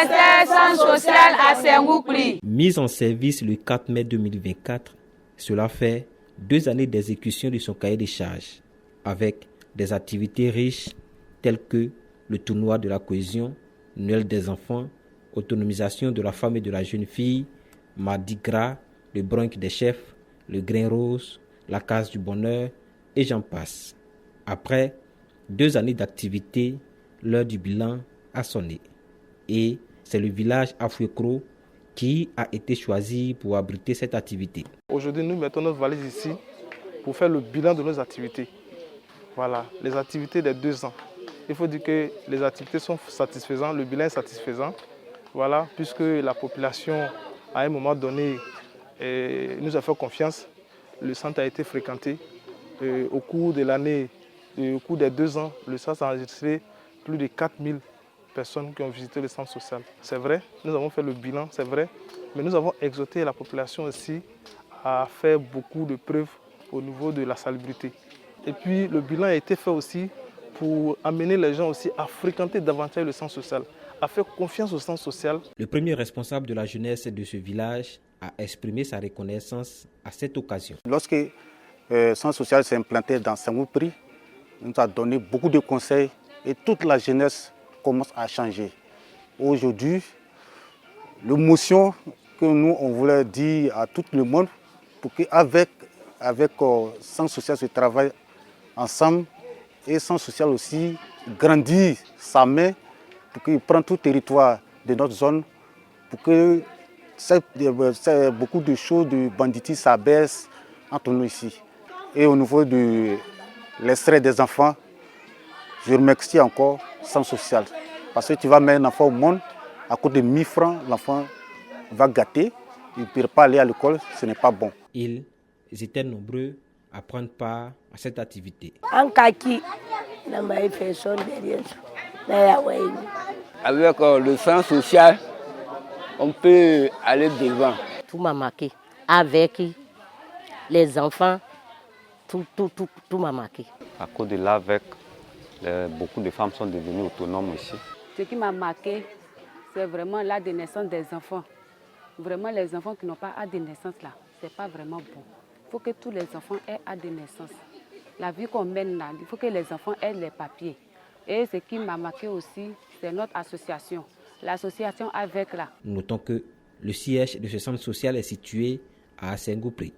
c'était Centre social à Sengoukli. Mise en service le 4 mai 2024, cela fait 2 années d'exécution de son cahier des charges, avec des activités riches telles que le tournoi de la cohésion, Noël des enfants, autonomisation de la femme et de la jeune fille, Mardi Gras, le bronque des chefs, le grain rose, la case du bonheur, et j'en passe. Après 2 années d'activité, l'heure du bilan a sonné. Et c'est le village Afouékro qui a été choisi pour abriter cette activité. Aujourd'hui, nous mettons notre valise ici pour faire le bilan de nos activités. Voilà, les activités des 2 ans. Il faut dire que les activités sont satisfaisantes, le bilan est satisfaisant. Voilà, puisque la population, à un moment donné, nous a fait confiance. Le centre a été fréquenté. Au cours de l'année, au cours des 2 ans, le centre a enregistré plus de 4000 personnes qui ont visité le centre social. C'est vrai, nous avons fait le bilan, c'est vrai, mais nous avons exhorté la population aussi à faire beaucoup de preuves au niveau de la salubrité. Et puis le bilan a été fait aussi pour amener les gens aussi à fréquenter davantage le centre social, à faire confiance au centre social. Le premier responsable de la jeunesse de ce village a exprimé sa reconnaissance à cette occasion. Lorsque le centre social s'est implanté dans Sengoukli, il nous a donné beaucoup de conseils et toute la jeunesse commence à changer. Aujourd'hui, l'émotion que nous on voulait dire à tout le monde, pour qu'avec centre social se travaille ensemble et centre social aussi grandit sa main pour qu'il prenne tout territoire de notre zone, pour que beaucoup de choses de banditisme s'abaissent entre nous ici. Et au niveau de l'extrait des enfants, je remercie encore centre social. Parce que tu vas mettre un enfant au monde, à cause de 1000 francs, l'enfant va gâter, il ne peut pas aller à l'école, ce n'est pas bon. Ils étaient nombreux à prendre part à cette activité. Avec le centre social, on peut aller devant. Tout m'a marqué. Avec les enfants, tout m'a marqué. À cause de là, beaucoup de femmes sont devenues autonomes ici. Ce qui m'a marqué, c'est vraiment l'âge de naissance des enfants. Vraiment, les enfants qui n'ont pas hâte de naissance, là, ce n'est pas vraiment bon. Il faut que tous les enfants aient hâte de naissance. La vie qu'on mène là, il faut que les enfants aient les papiers. Et ce qui m'a marqué aussi, c'est notre association. L'association avec là. Notons que le siège de ce centre social est situé à Sengoukli.